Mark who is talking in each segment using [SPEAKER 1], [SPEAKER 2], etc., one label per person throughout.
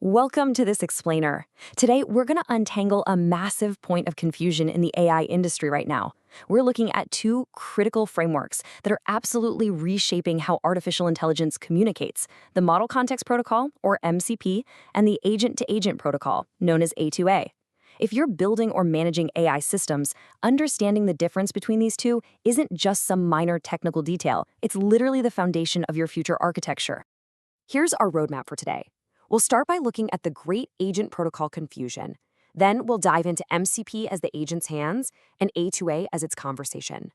[SPEAKER 1] Welcome to this explainer. Today, we're going to untangle a massive point of confusion in the AI industry right now. We're looking at two critical frameworks that are absolutely reshaping how artificial intelligence communicates: the Model Context Protocol, or MCP, and the Agent-to-Agent Protocol, known as A2A. If you're building or managing AI systems, understanding the difference between these two isn't just some minor technical detail. It's literally the foundation of your future architecture. Here's our roadmap for today. We'll start by looking at the great agent protocol confusion. Then we'll dive into MCP as the agent's hands and A2A as its conversation.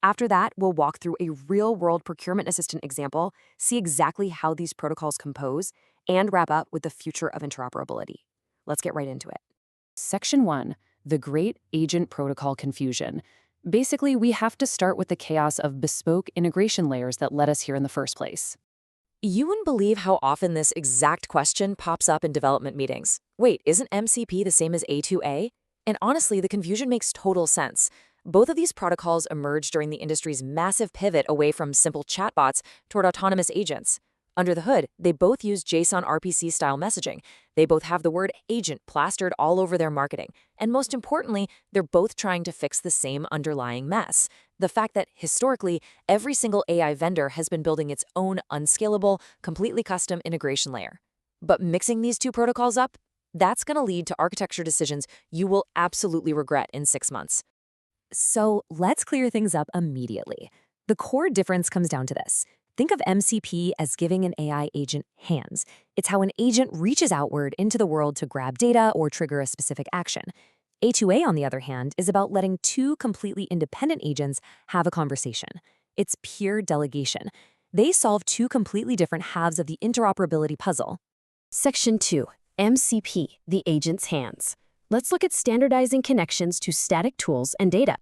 [SPEAKER 1] After that, we'll walk through a real-world procurement assistant example, see exactly how these protocols compose, and wrap up with the future of interoperability. Let's get right into it.
[SPEAKER 2] Section 1, the Great Agent Protocol Confusion. Basically, we have to start with the chaos of bespoke integration layers that led us here in the first place.
[SPEAKER 3] You wouldn't believe how often this exact question pops up in development meetings. Wait, isn't MCP the same as A2A? And honestly, the confusion makes total sense. Both of these protocols emerged during the industry's massive pivot away from simple chatbots toward autonomous agents. Under the hood, they both use JSON RPC-style messaging. They both have the word agent plastered all over their marketing. And most importantly, they're both trying to fix the same underlying mess: the fact that, historically, every single AI vendor has been building its own unscalable, completely custom integration layer. But mixing these two protocols up, that's going to lead to architecture decisions you will absolutely regret in 6 months.
[SPEAKER 1] So let's clear things up immediately. The core difference comes down to this. Think of MCP as giving an AI agent hands. It's how an agent reaches outward into the world to grab data or trigger a specific action. A2A, on the other hand, is about letting two completely independent agents have a conversation. It's pure delegation. They solve two completely different halves of the interoperability puzzle. Section 2, MCP, the agent's hands. Let's look at standardizing connections to static tools and data.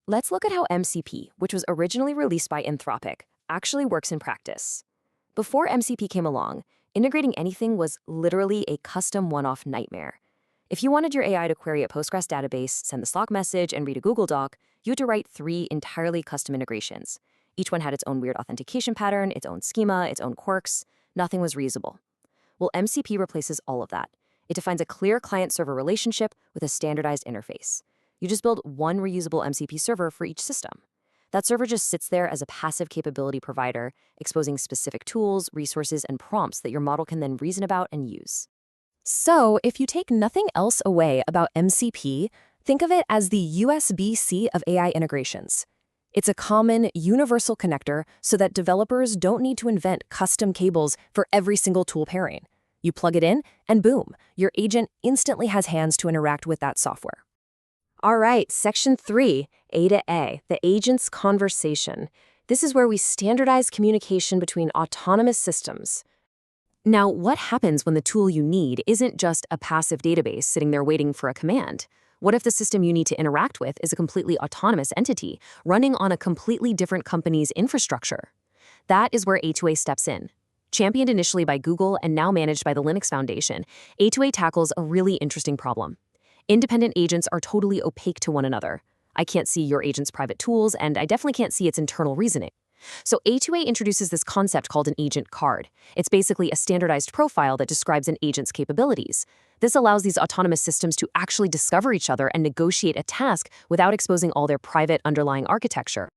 [SPEAKER 1] Let's look at how MCP, which was originally released by Anthropic, actually works in practice. Before MCP came along, integrating anything was literally a custom one-off nightmare. If you wanted your AI to query a Postgres database, send the Slack message, and read a Google Doc, you had to write 3 entirely custom integrations. Each one had its own weird authentication pattern, its own schema, its own quirks. Nothing was reusable. Well, MCP replaces all of that. It defines a clear client-server relationship with a standardized interface. You just build one reusable MCP server for each system. That server just sits there as a passive capability provider, exposing specific tools, resources, and prompts that your model can then reason about and use. So, if you take nothing else away about MCP, think of it as the USB-C of AI integrations. It's a common, universal connector so that developers don't need to invent custom cables for every single tool pairing. You plug it in, and boom, your agent instantly has hands to interact with that software. All right, Section 3, A2A, the agent's conversation. This is where we standardize communication between autonomous systems. Now, what happens when the tool you need isn't just a passive database sitting there waiting for a command? What if the system you need to interact with is a completely autonomous entity running on a completely different company's infrastructure? That is where A2A steps in. Championed initially by Google and now managed by the Linux Foundation, A2A tackles a really interesting problem. Independent agents are totally opaque to one another. I can't see your agent's private tools, and I definitely can't see its internal reasoning. So A2A introduces this concept called an agent card. It's basically a standardized profile that describes an agent's capabilities. This allows these autonomous systems to actually discover each other and negotiate a task without exposing all their private underlying architecture.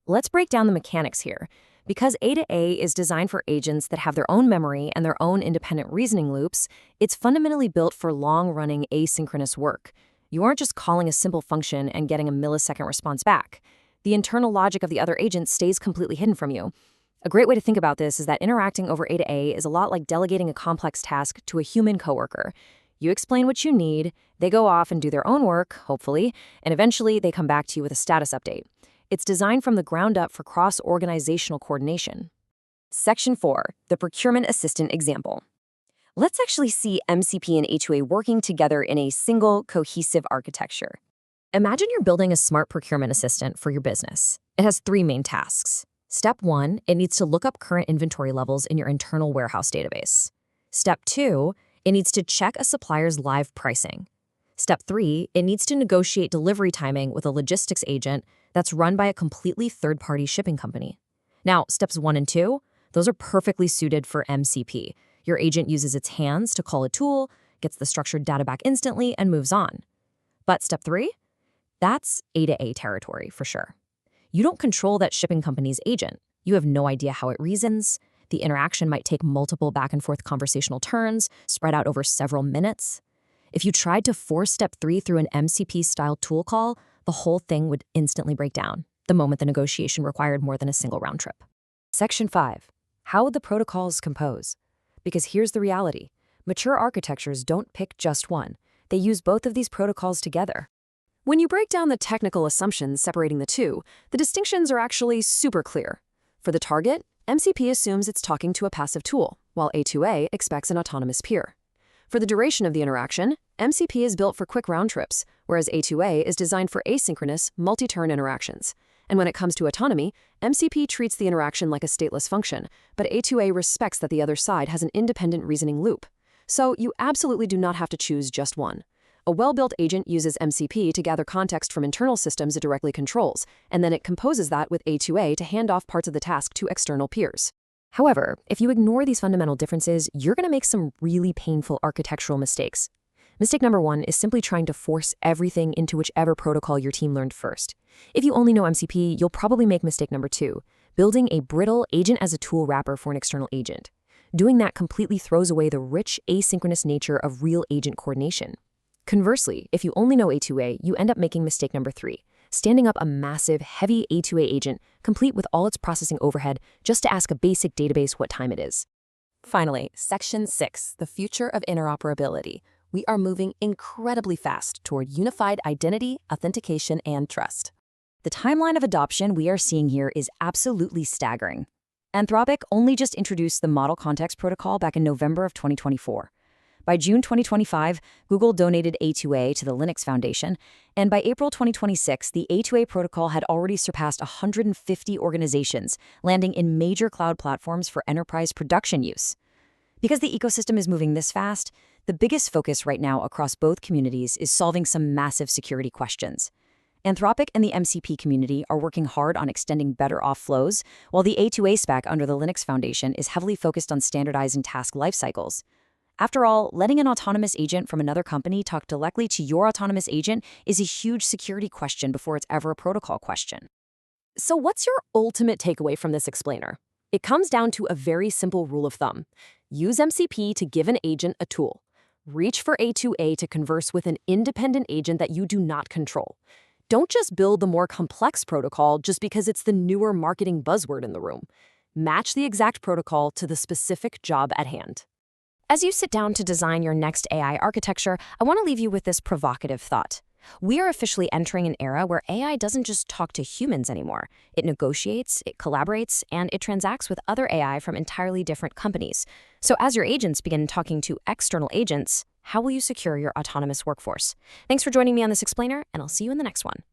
[SPEAKER 1] Let's break down the mechanics here. Because A2A is designed for agents that have their own memory and their own independent reasoning loops, it's fundamentally built for long-running asynchronous work. You aren't just calling a simple function and getting a millisecond response back. The internal logic of the other agent stays completely hidden from you. A great way to think about this is that interacting over A2A is a lot like delegating a complex task to a human coworker. You explain what you need, they go off and do their own work, hopefully, and eventually they come back to you with a status update. It's designed from the ground up for cross-organizational coordination. Section 4, the procurement assistant example. Let's actually see MCP and A2A working together in a single, cohesive architecture. Imagine you're building a smart procurement assistant for your business. It has 3 main tasks. Step 1, it needs to look up current inventory levels in your internal warehouse database. Step 2, it needs to check a supplier's live pricing. Step 3, it needs to negotiate delivery timing with a logistics agent that's run by a completely third-party shipping company. Now, steps 1 and 2, those are perfectly suited for MCP. Your agent uses its hands to call a tool, gets the structured data back instantly, and moves on. But step 3? That's A2A territory for sure. You don't control that shipping company's agent. You have no idea how it reasons. The interaction might take multiple back-and-forth conversational turns, spread out over several minutes. If you tried to force step 3 through an MCP-style tool call, the whole thing would instantly break down the moment the negotiation required more than a single round trip. Section 5. How would the protocols compose? Because here's the reality. Mature architectures don't pick just one. They use both of these protocols together. When you break down the technical assumptions separating the two, the distinctions are actually super clear. For the target, MCP assumes it's talking to a passive tool, while A2A expects an autonomous peer. For the duration of the interaction, MCP is built for quick round trips, whereas A2A is designed for asynchronous, multi-turn interactions. And when it comes to autonomy, MCP treats the interaction like a stateless function, but A2A respects that the other side has an independent reasoning loop. So you absolutely do not have to choose just one. A well-built agent uses MCP to gather context from internal systems it directly controls, and then it composes that with A2A to hand off parts of the task to external peers. However, if you ignore these fundamental differences, you're going to make some really painful architectural mistakes. Mistake number 1 is simply trying to force everything into whichever protocol your team learned first. If you only know MCP, you'll probably make mistake number 2, building a brittle agent-as-a-tool wrapper for an external agent. Doing that completely throws away the rich, asynchronous nature of real agent coordination. Conversely, if you only know A2A, you end up making mistake number 3, standing up a massive, heavy A2A agent, complete with all its processing overhead, just to ask a basic database what time it is. Finally, Section 6, the future of interoperability. We are moving incredibly fast toward unified identity, authentication, and trust. The timeline of adoption we are seeing here is absolutely staggering. Anthropic only just introduced the Model Context Protocol back in November of 2024. By June 2025, Google donated A2A to the Linux Foundation, and by April 2026, the A2A protocol had already surpassed 150 organizations, landing in major cloud platforms for enterprise production use. Because the ecosystem is moving this fast, the biggest focus right now across both communities is solving some massive security questions. Anthropic and the MCP community are working hard on extending better auth flows, while the A2A spec under the Linux Foundation is heavily focused on standardizing task lifecycles. After all, letting an autonomous agent from another company talk directly to your autonomous agent is a huge security question before it's ever a protocol question. So what's your ultimate takeaway from this explainer? It comes down to a very simple rule of thumb. Use MCP to give an agent a tool. Reach for A2A to converse with an independent agent that you do not control. Don't just build the more complex protocol just because it's the newer marketing buzzword in the room. Match the exact protocol to the specific job at hand. As you sit down to design your next AI architecture, I want to leave you with this provocative thought. We are officially entering an era where AI doesn't just talk to humans anymore. It negotiates, it collaborates, and it transacts with other AI from entirely different companies. So as your agents begin talking to external agents, how will you secure your autonomous workforce? Thanks for joining me on this explainer, and I'll see you in the next one.